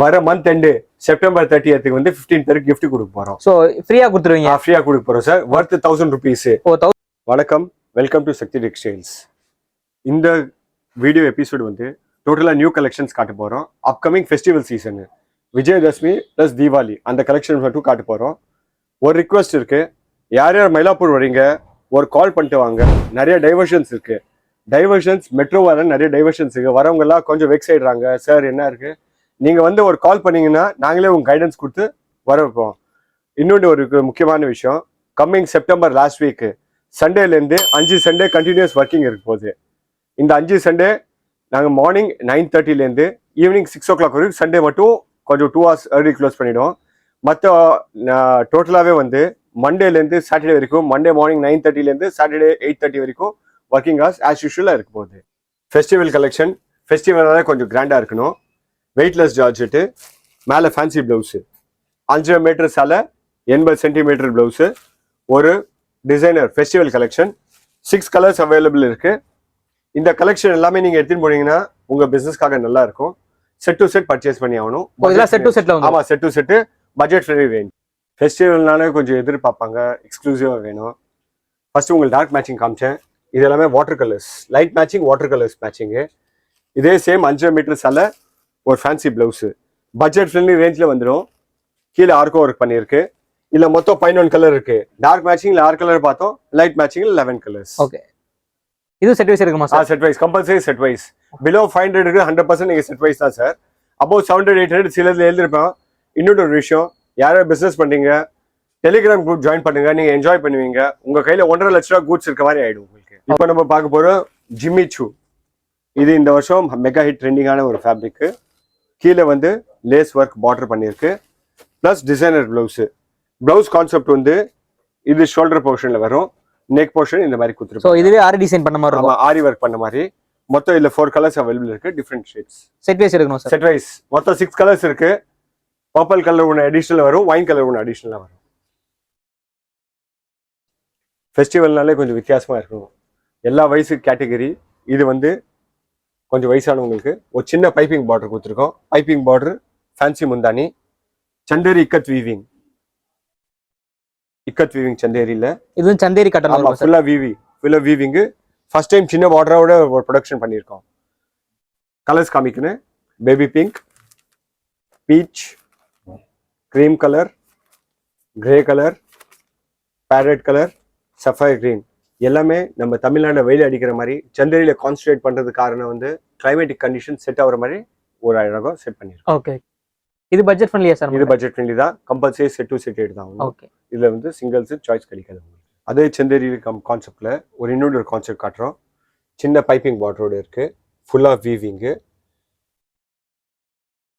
வர month end September 30th வந்து 15th வரைக்கும் gift கொடுக்க போறோம். சோ ஃப்ரீயா கொடுத்துருவீங்க? ஃப்ரீயா கொடுக்க போறோம் சார். worth 1000 rupees. வணக்கம், வெல்கம் டு சக்தி டெக்ஸ்டைல்ஸ். இந்த வீடியோ எபிசோடு வந்து டோட்டலா நியூ கலெக்ஷன்ஸ் காட்ட போறோம். Upcoming festival season Vijayadashami plus Deepavali அந்த கலெக்ஷன் மட்டும் காட்ட போறோம். ஒரு ரிக்வெஸ்ட் இருக்கு, யார் யார் மயிலாப்பூர் வரீங்க ஒரு கால் பண்ணிட்டு வாங்க. நிறைய டைவர்ஷன்ஸ் இருக்கு. டைவர்ஷன்ஸ் மெட்ரோ வர நிறைய டைவர்ஷன்ஸ் இருக்கு. வரவங்க எல்லாம் கொஞ்சம் வெக்ஸ் ஆயிடுறாங்க. சார் என்ன இருக்கு, நீங்க வந்து ஒரு கால் பண்ணீங்கன்னா நாங்களே உங்க கைடன்ஸ் கொடுத்து வர வைப்போம். இன்னொன்று ஒரு முக்கியமான விஷயம், கம்மிங் செப்டம்பர் லாஸ்ட் வீக் சண்டேலேருந்து 5 சண்டே கண்டினியூஸ் ஒர்க்கிங் இருக்க போகுது. இந்த 5 சண்டே நாங்கள் மார்னிங் 9:30 ஈவினிங் 6 o'clock வரைக்கும் சண்டே மட்டும் கொஞ்சம் 2 hours early க்ளோஸ் பண்ணிவிடுவோம். மற்ற டோட்டலாகவே வந்து மண்டேலேருந்து சாட்டர்டே வரைக்கும், மண்டே மார்னிங் 9:30 சாட்டர்டே 8:30 வரைக்கும் ஒர்க்கிங் ஹவர்ஸ் ஆஸ் யூஷுவலாக இருக்க போகுது. ஃபெஸ்டிவல் கலெக்ஷன், ஃபெஸ்டிவலாக கொஞ்சம் கிராண்டாக இருக்கணும். வெயிட்லெஸ் ஜார்ஜெட்டு, மேலே ஃபேன்சி ப்ளவுஸு, 5 மீட்டர் சாலை, 80 சென்டிமீட்டர் ப்ளவுஸு, ஒரு designer festival collection. 6 colours available இருக்கு. இந்த கலெக்ஷன் எல்லாமே நீங்க எடுத்துட்டு போனீங்கன்னா உங்க பிசினஸ்க்காக நல்லா இருக்கும். செட் டு செட் பர்ச்சேஸ் பண்ணி ஆகணும். ஆமா, set to set budget friendly range. ஃபெஸ்டிவல்னால கொஞ்சம் எதிர்பார்ப்பாங்க, எக்ஸ்க்ளூசிவா வேணும். ஃபர்ஸ்ட் உங்களுக்கு டார்க் மேட்சிங் காமிச்சேன். இது எல்லாமே water colours, light matching, water colours matching. இதே சேம் 5 மீட்டர் சாலை, ஒரு ஃபேன்சி பிளவுஸு, பட்ஜெட் ஃப்ரெண்ட்லி ரேஞ்சில் வந்துடும். கீழே ஆர்க்கோ ஒர்க் பண்ணியிருக்கு. இல்லை மொத்தம் 11 கலர் இருக்கு. டார்க் மேட்சிங்ல 6 கலர் பார்த்தோம், லைட் மேட்சிங்ல 11 கலர்ஸ். ஓகே, இது செட் வைஸ் இருக்குமா sir? Set wise, compulsory set wise. Below 500 100% நீங்க செட் வைஸ் தான் சார். அபோவ் 700 800 சிலர்ல எழுதிருப்போம். இன்னொரு ஒரு விஷயம், யாராவது பிசினஸ் பண்றீங்க, டெலிகிராம் குரூப் ஜாயின் பண்ணுங்க, நீங்க என்ஜாய் பண்ணுவீங்க. உங்க கையில 1.5 லட்ச ரூபா கூட்ஸ் இருக்க மாதிரி ஆயிடும் உங்களுக்கு. இப்போ நம்ம பார்க்க போறோம் ஜிம்மி சூ. இது இந்த வருஷம் மெகா ஹிட் ட்ரெண்டிங்கான ஒரு ஃபேப்ரிக். கீழே வந்து லேஸ் ஒர்க் பார்டர் பண்ணியிருக்கு, plus designer blouse. Blouse concept வந்து இது ஷோல்டர் போர்ஷன்ல வரும், நெக் போர்ஷன் இந்த மாதிரி கொடுத்துருக்கோம். சோ இதுவே ஆரி டிசைன் பண்ண மாதிரி இருக்கும். ஆரி ஒர்க் பண்ண மாதிரி. மொத்தம் இதுல 4 கலர்ஸ் அவைலபிள் இருக்கு, டிஃபரெண்ட் ஷேட்ஸ். செட் வைஸ் இருக்கணும் சார்? செட் வைஸ் மொத்தம் 6 கலர்ஸ் இருக்கு. பர்பிள் கலர் ஒன்று அடிஷனல் வரும், ஒயின் கலர் ஒன்று அடிஷனலா வரும். ஃபெஸ்டிவல்னாலே கொஞ்சம் வித்தியாசமா இருக்கும். எல்லா வயசு கேட்டகரி. இது வந்து கொஞ்சம் வயசானவங்களுக்கு ஒரு சின்ன பைப்பிங் பார்டர் கொடுத்துருக்கோம். பைப்பிங் பார்டர், ஃபேன்சி முந்தானி, சந்தேரி இக்கத் வீவிங். இக்கத் வீவிங் சந்தேரியில இது சந்தேரி கட்டலாம், ஃபுல்லா வீவிங். ஃபர்ஸ்ட் டைம் சின்ன பார்டரோட ஒரு ப்ரொடக்ஷன் பண்ணியிருக்கோம். கலர்ஸ் காமிக்கணும், baby pink, peach, cream colour, grey colour, parrot colour, sapphire green. எல்லாமே நம்ம தமிழ்நாடு வெயில் அடிக்கிற மாதிரி சந்தேரியில கான்சன்ட்ரேட் பண்றது காரணம் வந்து கிளைமேட்டிக் கண்டிஷன் செட் ஆகிற மாதிரி ஒரு அழகாக செட் பண்ணிருக்கோம். ஓகே, இது பட்ஜெட் ஃப்ரெண்ட்லியா சார்? இது பட்ஜெட் ஃப்ரெண்ட்லி தான். கம்பல்சரி செட் டு செட் எடுதான். ஓகே, இதுல வந்து சிங்கிள்ஸ் சாய்ஸ் கிடைக்காது. அதே சந்தேரி கான்செப்ட்ல ஒரு இன்னொரு கான்செப்ட் காட்டுறோம். சின்ன பைப்பிங் பார்டரோட இருக்கு, ஃபுல்லா வீவிங்கு,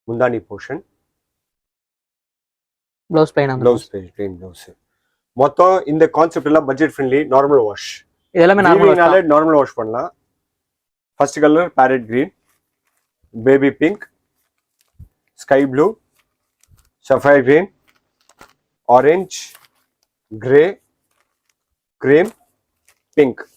முந்தானி போர்ஷன், ப்ளவுஸ் பிளைன் ப்ளவுஸ். மொத்தம் இந்த கான்செப்ட் எல்லாம் பட்ஜெட் ஃப்ரெண்ட்லி, நார்மல் வாஷ். இதெல்லாம் நார்மல் வாஷ் பண்ணலாம். First colour farad green, baby pink, sky blue, sapphire green, orange, grey, cream, pink.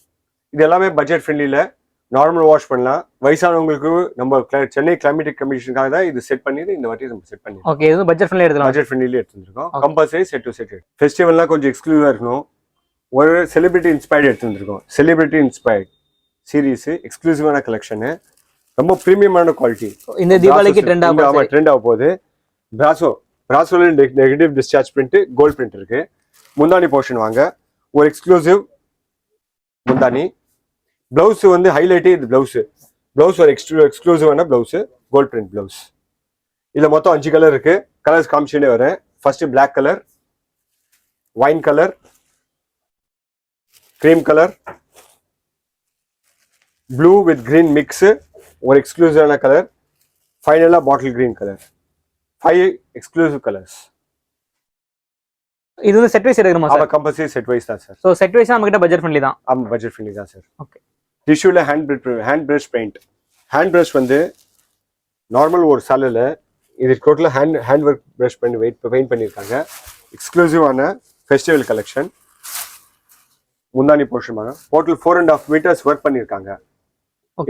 இது எல்லாமே பட்ஜெட் ஃப்ரெண்ட்லியில நார்மல் வாஷ் பண்ணலாம். வயசானவங்களுக்கு நம்ம சென்னை கிளைமேட்டிக் கண்டிஷனுக்காக தான் இது செட் பண்ணி இந்த வாட்டி நம்ம செட் பண்ணி. ஓகே, இது பட்ஜெட் ஃப்ரெண்ட்லி எடுத்துக்கலாம். பட்ஜெட் ஃப்ரெண்ட்லி எடுத்துருக்கோம். Compulsory set to set. ஃபெஸ்டிவல்லாம் கொஞ்சம் எக்ஸ்க்ளூசிவா இருக்கணும். ஒரு செலிபிரிட்டி இன்ஸ்பயர்ட் எடுத்துருக்கோம். செலிபிரிட்டி இன்ஸ்பயர்ட் சீரீஸ், எக்ஸ்க்ளூசிவான கலெக்ஷன், ரொம்ப பிரீமியமான குவாலிட்டி. இந்த தீபாவளிக்கு ட்ரெண்ட் ஆக போகுது. பிராசோல negative discharge print, gold print இருக்கு. முந்தானி போர்ஷன் வாங்க, ஒரு எக்ஸ்க்ளூசிவ் முந்தானி. பிளவுஸ் வந்து ஹைலைட்டே இது. பிளவுஸ் ஒரு எக்ஸ்க்ளூசிவான பிளவுஸ், கோல்ட் பிரிண்ட் பிளவுஸ். இதுல மொத்தம் 5 கலர் இருக்கு. கலர்ஸ் காமிச்சுட்டே வரேன். First black colour, wine colour, cream colour, blue with green mix, ஒரு எக்ஸ்க்ளூசிவான கலர், ஃபைனலா bottle green colour. 5 exclusive colours. இது வந்து செட் வைஸ் எடுக்கணுமா சார்? கம்பல்சரி செட் வைஸ் தான் சார். சோ செட் வைஸ் நம்ம கிட்ட பட்ஜெட் ஃப்ரெண்ட்லி தான். ஆமா, பட்ஜெட் ஃப்ரெண்ட்லி தான் சார். ஓகே, டிஷ்யூல hand brush paint. Hand brush வந்து நார்மல் ஒரு சாலையில் இது டோட்டலாக ஹேண்ட் ஒர்க் பிரஷ் பண்ணி பெயிண்ட் பண்ணியிருக்காங்க. எக்ஸ்க்ளூசிவான ஃபெஸ்டிவல் கலெக்ஷன். முந்தானி போர்ஷன் டோட்டல் 4.5 meters ஒர்க் பண்ணியிருக்காங்க.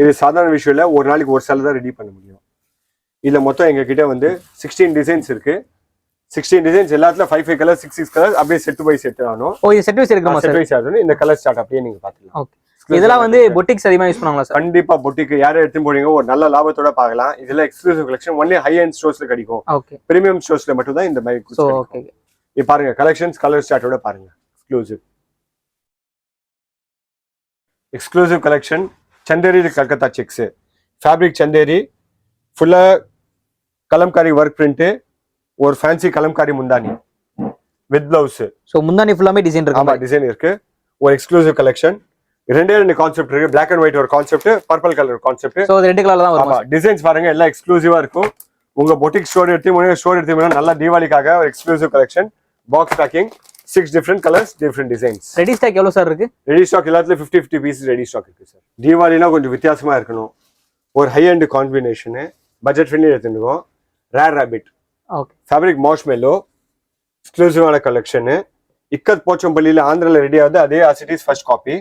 இது சாதாரண விஷயம் இல்லை. ஒரு நாளைக்கு ஒரு சாலை தான் ரெடி பண்ண முடியும். இதுல மொத்தம் எங்க கிட்ட வந்து 16 டிசைன்ஸ் இருக்கு. 16 டிசைன்ஸ் எல்லாத்துல 5 கலர்ஸ் 6 கலர்ஸ் அப்படியே செட் பை செட் ஆகணும். ஓ இது செட் வைஸ் இருக்குமா செட் சார்? வைஸ் ஆகணும். இந்த கலர் ஸ்டார்ட் அப்படியே நீங்க பாத்துக்கலாம். ஓகே. இதெல்லாம் வந்து பொட்டிக்ஸ் அதிகமா யூஸ் பண்ணுவாங்களா சார்? கண்டிப்பா பொட்டிக்கு யாரை எடுத்து போறீங்க ஒரு நல்ல லாபத்தோட பார்க்கலாம். இதெல்லாம் exclusive collection only high end ஸ்டோர்ஸ்ல கிடைக்கும். ஓகே. பிரீமியம் ஸ்டோர்ஸ்ல மட்டும் தான் இந்த மாதிரி சோ ஓகே. இது பாருங்க கலெக்ஷன்ஸ் கலர் ஸ்டார்ட்டோட பாருங்க. Exclusive collection Chanderi Calcutta sex fabric Chanderi ஃபுல்லா கலம்காரி ஒர்க் பிரிண்ட் ஒரு ஃபேன்சி கலம்காரி முந்தானி வித் பிளவுஸ். சோ முந்தானி ஃபுல்லாமே டிசைன் இருக்கு. ஆமா டிசைன் இருக்கு. ஒரு எக்ஸ்க்ளூசிவ் கலெக்ஷன். ரெண்டு கான்செப்ட் இருக்கு. Black and white ஒரு concept, purple colour concept. So ரெண்டு கலர்ல தான் வரும். ஆமா டிசைன்ஸ் பாருங்க எல்லாம் எக்ஸ்க்ளூசிவா இருக்கும். உங்க பொட்டிக் ஸ்டோர் எடுத்தீங்கன்னா நல்ல தீபாவளிக்காக ஒரு exclusive collection. Box packing 6 different colours different designs. Ready stock எவ்வளவு சார் இருக்கு? ரெடி ஸ்டாக் எல்லாத்துலயும் 50 பீசஸ் ரெடி ஸ்டாக் இருக்கு சார். தீபாவளினா கொஞ்சம் வித்தியாசமா இருக்கணும். ஒரு high end combination budget friendly எடுத்துருக்கோம். Rare Rabbit okay fabric marshmallow எக்ஸ்க்ளூசிவான கலெக்ஷன். இக்கத் போச்சம்பள்ளியில ஆந்திரால ரெடி ஆகுது. அதே ஆசிட்டிஸ் ஃபர்ஸ்ட் காப்பி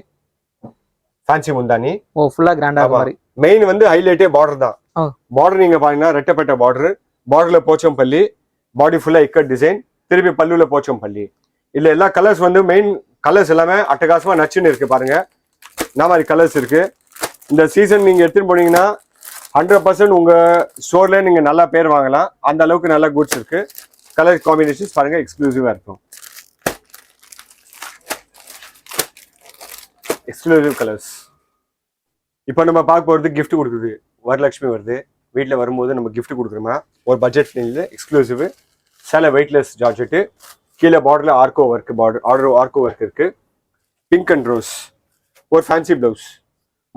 ஃபேன்சி முந்தானி. ஓ ஃபுல்லா கிராண்டா மாதிரி. மெயின் வந்து ஹைலைட்டே பார்டர் தான். பார்டர் நீங்க பாத்தீங்கன்னா ரெட்டப்பட்ட பார்டர். பார்டர்ல போச்சம்பள்ளி, பாடி ஃபுல்லா இக்கட் டிசைன், திருப்பி பல்லுல போச்சம்பள்ளி. இல்ல எல்லா கலர்ஸ் வந்து மெயின் கலர்ஸ் எல்லாமே அட்டகாசமா நச்சுன்னு இருக்கு பாருங்க. இந்த மாதிரி கலர்ஸ் இருக்கு. இந்த சீசன் நீங்க எடுத்துட்டு போனீங்கன்னா 100% உங்க ஸ்டோர்ல நீங்க நல்லா பேர் வாங்கலாம். அந்த அளவுக்கு நல்ல குட்ஸ் இருக்கு. கலர் காம்பினேஷன்ஸ் பாருங்க எக்ஸ்க்ளூசிவா இருக்கும். Exclusive colours. இப்போ நம்ம பார்க்க போறது கிஃப்ட் கொடுக்குறது. வரலட்சுமி வருது, வீட்டில் வரும்போது நம்ம கிஃப்ட் கொடுக்குறோமா ஒரு பட்ஜெட் ஃப்ரெண்ட்லியில் எக்ஸ்க்ளூசிவ் சேலை வெயிட்லெஸ் ஜார்ஜெட்டு. கீழே பார்டரில் ஆர்கோ ஒர்க் ஆர்கோ ஒர்க் இருக்கு. பிங்க் அண்ட் ரோஸ் ஒரு ஃபேன்சி பிளவுஸ்.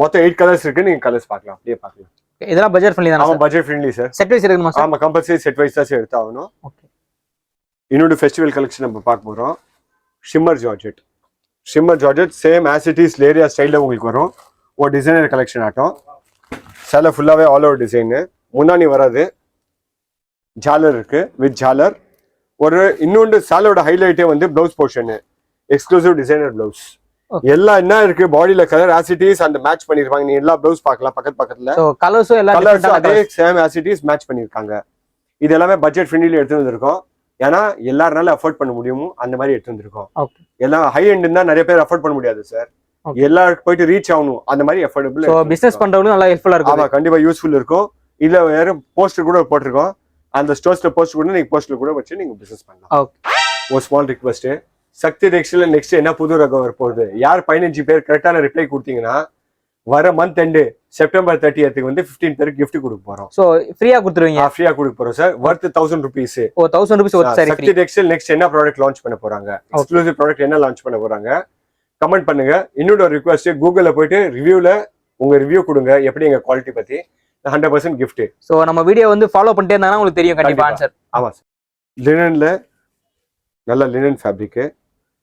மொத்தம் 8 கலர்ஸ் இருக்கு. நீங்க கலர்ஸ் பார்க்கலாம், அப்படியே பார்க்கலாம். இதெல்லாம் பட்ஜெட் ஃப்ரெண்ட்லி தானா? ஆமா budget friendly sir. Set wise இருக்குமா சார்? ஆமா கம்பல்சரி செட் வைஸ் தான் எடுத்தாகணும். ஓகே. இன்னொரு ஃபெஸ்டிவல் கலெக்ஷன் நம்ம பார்க்க போறோம். Shimmer georgette. Shimmer georgette same as it is leheriya ஸ்டைலில் உங்களுக்கு வரும். ஒரு டிசைனர் கலெக்ஷன் ஆட்டம். சேலை ஃபுல்லாகவே ஆல் ஓவர் டிசைனு. முன்னாடி வராது. ஜாலர் இருக்கு வித் ஜாலர். ஒரு இன்னொன்று சேலோட ஹைலைட்டே வந்து blouse portion. Exclusive designer blouse. எல்லாம் என்ன இருக்கு பாடியில கலர் ஆஸ் இட் இஸ் அந்த மேட்ச் பண்ணிருப்பாங்க. நீ எல்லா பிளவுஸ் பார்க்கலாம் பக்கத்துல. கலர்ஸும் எல்லா கலர்ஸும் அதே same as it is match பண்ணிருக்காங்க. இது எல்லாமே பட்ஜெட் ஃப்ரெண்ட்லில எடுத்து வந்திருக்கோம். ஏன்னா எல்லாருனால அஃபோர்ட் பண்ண முடியுமோ அந்த மாதிரி எடுத்து வந்திருக்கோம். எல்லாம் ஹை எண்ட் தான் நிறைய பேர் அஃபோர்ட் பண்ண முடியாது சார். எல்லாருக்கும் போயிட்டு ரீச் ஆகணும் அந்த மாதிரி அஃபோர்டபிள். சோ பிசினஸ் பண்றவங்களுக்கு நல்லா ஹெல்ப்ஃபுல்லா இருக்கும். ஆமா கண்டிப்பா யூஸ்ஃபுல் இருக்கும். இதுல வேற போஸ்டர் கூட போட்டிருக்கோம். அந்த ஸ்டோர்ஸ்ல போஸ்டர் கூட நீங்க போஸ்டர்ல கூட வச்சு நீங்க பிசினஸ் பண்ணலாம். ஒரு ஸ்மால் ரிக்வெஸ்ட். சக்தி டெக்ஸ்டைல்ல நெக்ஸ்ட் என்ன புது ரகம் வரப்போகுது. யார் 15 பேர் கரெக்டான ரிப்ளை கொடுத்தீங்கன்னா வர மந்த் எண்டு செப்டம்பர் 30th வந்து 15 பேருக்கு gift கொடுக்க போறோம். சோ ஃப்ரீயா கொடுத்துருவீங்க? ஃப்ரீயா கொடுக்க போறோம் சார். வர்த் 1000 rupees. ஓ 1000 rupees ஒரு சாரி. சக்தி டெக்ஸ்டைல் நெக்ஸ்ட் என்ன ப்ராடக்ட் லான்ச் பண்ண போறாங்க, எக்ஸ்க்ளூசிவ் ப்ராடக்ட் என்ன லான்ச் பண்ண போறாங்க கமெண்ட் பண்ணுங்க. இன்னொரு ரிக்வெஸ்ட், கூகுள்ல போயிட்டு ரிவ்யூல உங்க ரிவ்யூ கொடுங்க எப்படி எங்க குவாலிட்டி பத்தி. 100% gift. சோ நம்ம வீடியோ வந்து ஃபாலோ பண்ணிட்டே இருந்தாங்கன்னா உங்களுக்கு தெரியும் கண்டிப்பா ஆன்சர். ஆமா சார். லினன்ல நல்ல லினன் ஃபேப்ரிக்.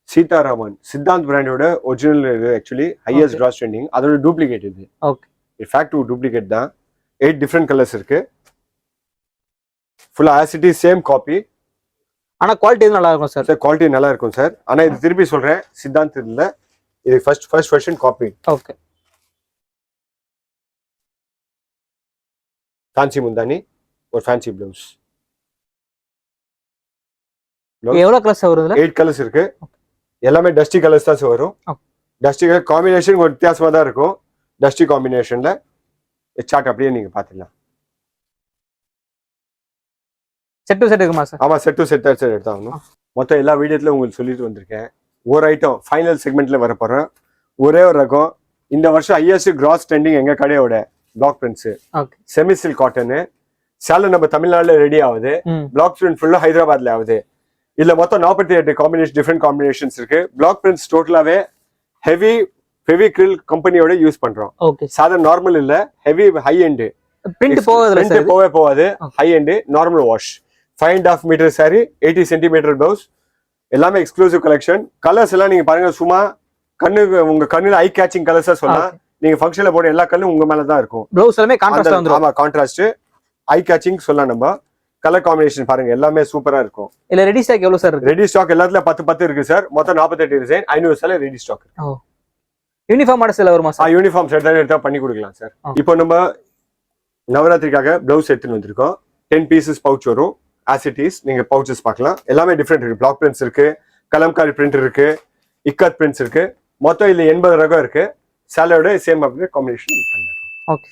சீதாராமன் சித்தாந்த் பிராண்டோட original actually highest cross trending. அதோட டூப்ளிகேட் இது. ஓகே. இன்ஃபேக்ட் டூப்ளிகேட் தான். 8 டிஃபரெண்ட் கலர்ஸ் இருக்கு. ஃபுல்லா as it is same copy. ஆனா குவாலிட்டி நல்லா இருக்கும் சார். சார் குவாலிட்டி நல்லா இருக்கும் சார். ஆனா இது திருப்பி சொல்றேன் சித்தாந்த் இல்ல, இது first version copy. Okay. Fancy முந்தானி ஒரு ஃபேன்சி பிளவுஸ். எவ்வளவு கலர்ஸ் வருதுல? 8 கலர்ஸ் இருக்கு. எல்லாமே டஸ்டி கலர்ஸ் தான் வரும். டஸ்டி கலர் காம்பினேஷன் ஒரு வித்தியாசமா தான் இருக்கும். டஸ்டி காம்பினேஷன்ல சார்ட் அப்படியே நீங்க பாத்துக்கலாம். செட் டு செட் இருக்குமா சார்? ஆமா செட் டு செட் தான் சார் எடுத்தாகணும். மொத்தம் எல்லா வீடியோத்துல உங்களுக்கு சொல்லிட்டு வந்திருக்கேன். ஒரு ஐட்டம் ஃபைனல் செக்மெண்ட்ல வர போறேன். ஒரே ஒரு ரகம். இந்த வருஷம் ஹையஸ்ட் கிராஸ் ட்ரெண்டிங் எங்க கடையோட block prints semi silk cotton சேலை நம்ம தமிழ்நாடுல ரெடி ஆகுது. பிளாக் பிரிண்ட் ஃபுல்லா ஹைதராபாத்ல ஆகுது. இதுல மொத்தம் 48 காம்பினேஷன் டிஃபரெண்ட் காம்பினேஷன்ஸ் இருக்கு. பிளாக் பிரிண்ட்ஸ் டோட்டலாவே ஹெவி ஃபெவிக்ரில் கம்பெனியோட யூஸ் பண்றோம். சாதாரண நார்மல் இல்ல, ஹெவி ஹை எண்ட். பிரிண்ட் போகாது. High end normal wash. 5.5 metre sari, 80 centimetre blouse. எல்லாமே எக்ஸ்க்ளூசிவ் கலெக்ஷன். கலர்ஸ் எல்லாம் நீங்க பாருங்க சும்மா உங்க கண்ணுல ஐ கேச்சிங் கலர்ஸா சொல்லலாம். நீங்க ஃபங்க்ஷன்ல போட எல்லா கலரும் உங்க மேல தான் இருக்கும். ப்ளவுஸ் எல்லாமே கான்ட்ராஸ்ட் வந்துரும். ஆமா கான்ட்ராஸ்ட் ஐ கேச்சிங் சொல்லலாம். நம்ம கலர் காம்பினேஷன் பாருங்க எல்லாமே சூப்பரா இருக்கும். இல்ல ரெடி ஸ்டாக் எவ்வளவு சார் இருக்கு? ரெடி ஸ்டாக் எல்லாத்துல 10 இருக்கு சார். மொத்தம் 48 டிசைன் 500 சேலை ரெடி ஸ்டாக். யூனிஃபார்ம் மாடல்ஸ்ல வருமா சார்? யூனிஃபார்ம் செட் தான் எடுத்தா பண்ணி கொடுக்கலாம் சார். இப்போ நம்ம நவராத்திரிக்காக பிளவுஸ் எடுத்துட்டு வந்திருக்கோம். 10 பீசஸ் பவுச் வரும். ஆஸ் இட் இஸ் நீங்க பவுச்சஸ் பார்க்கலாம். எல்லாமே டிஃப்ரெண்ட் இருக்கு. பிளாக் பிரிண்ட்ஸ் இருக்கு, கலம்காரி பிரிண்ட் இருக்கு, இக்கத் பிரிண்ட்ஸ் இருக்கு. மொத்தம் இதுல 80 ரகம் இருக்கு. சேலோட சேம் அப்படியே காம்பினேஷன் பண்ணிருக்கோம். ஓகே.